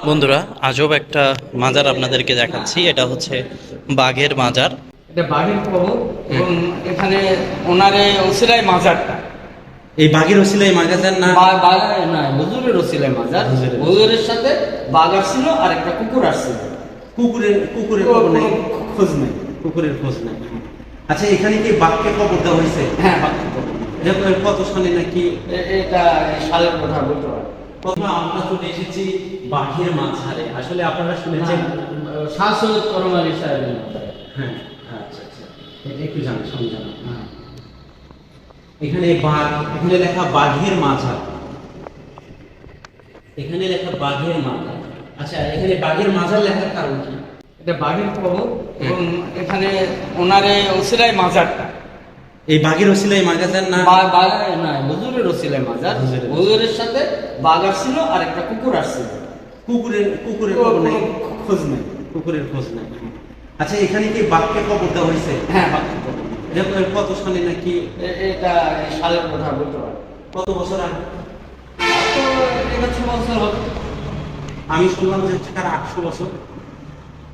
বন্ধুরা, আজব একটা মাজার আপনাদেরকে দেখাচ্ছি। এটা হচ্ছে বাঘের মাজার। এটা বাঘের কবর এবং এখানে ওনারে ওসিলায় মাজারটা এই বাঘের ওসিলায় মাজার না? না, হুজুরের ওসিলায় মাজার। হুজুরের। হুজুরের সাথে বাঘ আসছিল আর একটা কুকুর আসছিল। কুকুরের কোনো খবর নাই? খোঁজ নেই। কুকুরের খোঁজ নাই। আচ্ছা, এখানে কি বাঘকে কবর দেওয়া হয়েছে? হ্যাঁ, বাঘের কবর। এটা কত সালে নাকি? এটা সালের কথা বলতে পারি। প্রথমে আমরা চলে এসেছি বাঘের মাঝারে। আসলে আপনারা শুনেছেন শাহ সৈয়দ করম আলী সাহেবের মাজার। হ্যাঁ, আচ্ছা আচ্ছা, এটা একটু জানা সমঝানো। এখানে বাঘ, এখানে লেখা বাঘের মাঝার, এখানে লেখা বাঘের মাঝার। আচ্ছা, এখানে বাঘের মাঝার লেখার কারণ কি? এটা বাঘের কবর এবং এখানে ওনারে ওসিলায় মাজারটা এই বাঘের ওসিলায় মাজার না? না, হুজুরের ওসিলায় মাজার। হুজুরের। হুজুরের সাথে বাঘ আসছিল আর একটা কুকুর আসছিল। কুকুরের খবর নাই? কোনো খোঁজ নেই। কুকুরের খোঁজ নাই। আচ্ছা, এখানে কি বাঘকে কবর দেওয়া হয়েছে? হ্যাঁ, বাঘের কবর। এটা কত সালে নাকি? এটা সালের কথা বলতে পারি। কত বছর আগে? তো এটা 6 বছর হবে। আমি শুনলাম যে 800 বছর।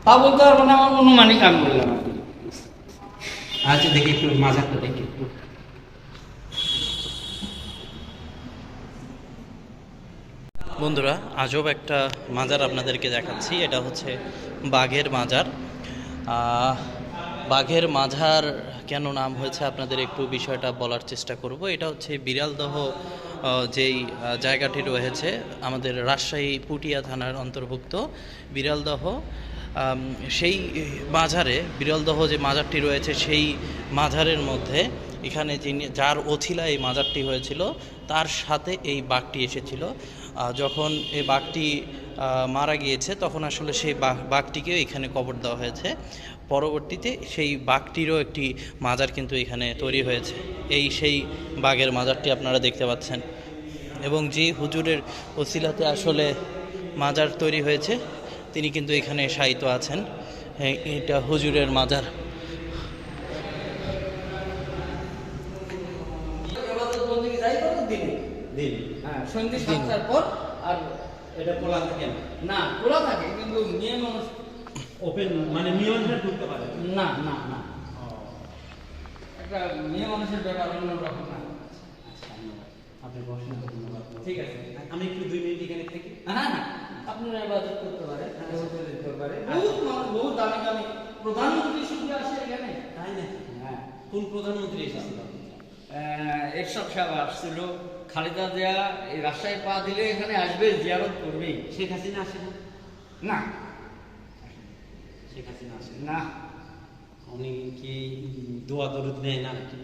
তা বলতে পারবো না, আমার অনুমানিক আমি বললাম আর কি। আচ্ছা, দেখি একটু মাজারটা দেখি একটু। বন্ধুরা, আজব একটা মাজার আপনাদেরকে দেখাচ্ছি। এটা হচ্ছে বাঘের মাজার। বাঘের মাজার কেন নাম হয়েছে আপনাদের একটু বিষয়টা বলার চেষ্টা করব। এটা হচ্ছে বিড়ালদহ যেই জায়গাটি রয়েছে আমাদের রাজশাহী পুটিয়া থানার অন্তর্ভুক্ত বিড়ালদহ। সেই মাজারে, বিরলদহ যে মাজারটি রয়েছে সেই মাজারের মধ্যে এখানে যার অছিলায় এই মাজারটি হয়েছিল তার সাথে এই বাঘটি এসেছিল। যখন এই বাঘটি মারা গিয়েছে তখন আসলে সেই বাঘটিকেও এখানে কবর দেওয়া হয়েছে। পরবর্তীতে সেই বাঘটিরও একটি মাজার কিন্তু এখানে তৈরি হয়েছে। এই সেই বাঘের মাজারটি আপনারা দেখতে পাচ্ছেন। এবং যে হুজুরের ওসিলাতে আসলে মাজার তৈরি হয়েছে তিনি কিন্তু এখানে শায়িত আছেন। এটা হুজুরের মাজার। দিন। হ্যাঁ, সন্ধে 7টার পর। আর এটা খোলা থাকে না? না, খোলা থাকে কিন্তু মেয়ে মানুষ ওপেন, মানে নিয়ন্ত্রণে ঢুকতে পারে না না না। একটা মেয়ে মানুষের ব্যাপার অন্য রকম না। আপনি বসেন, ধন্যবাদ। ঠিক আছে। আমি একটু 2 মিনিট এখানে থাকি। হ্যাঁ হ্যাঁ, আপনারা ইবাদত করতে পারেন, করতে পারেন। বহুত মানুষ, বহুত দামি দামি প্রধানমন্ত্রী শুধু আসে এখানে। তাই না? হ্যাঁ, কোন প্রধানমন্ত্রী এসেছিল? এরশাদ সাহেব আসছিল। খালেদা জিয়া এই রাজশাহী পা দিলে এখানে আসবে, জিয়ারত করবে। শেখ হাসিনা আসে না? না শেখ হাসিনা আসে না, উনি কি দোয়া দরুদ নেয় না নাকি?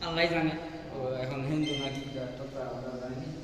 আল্লাহ জানে। ও এখন হিন্দু নাকি তত আমরা জানি না।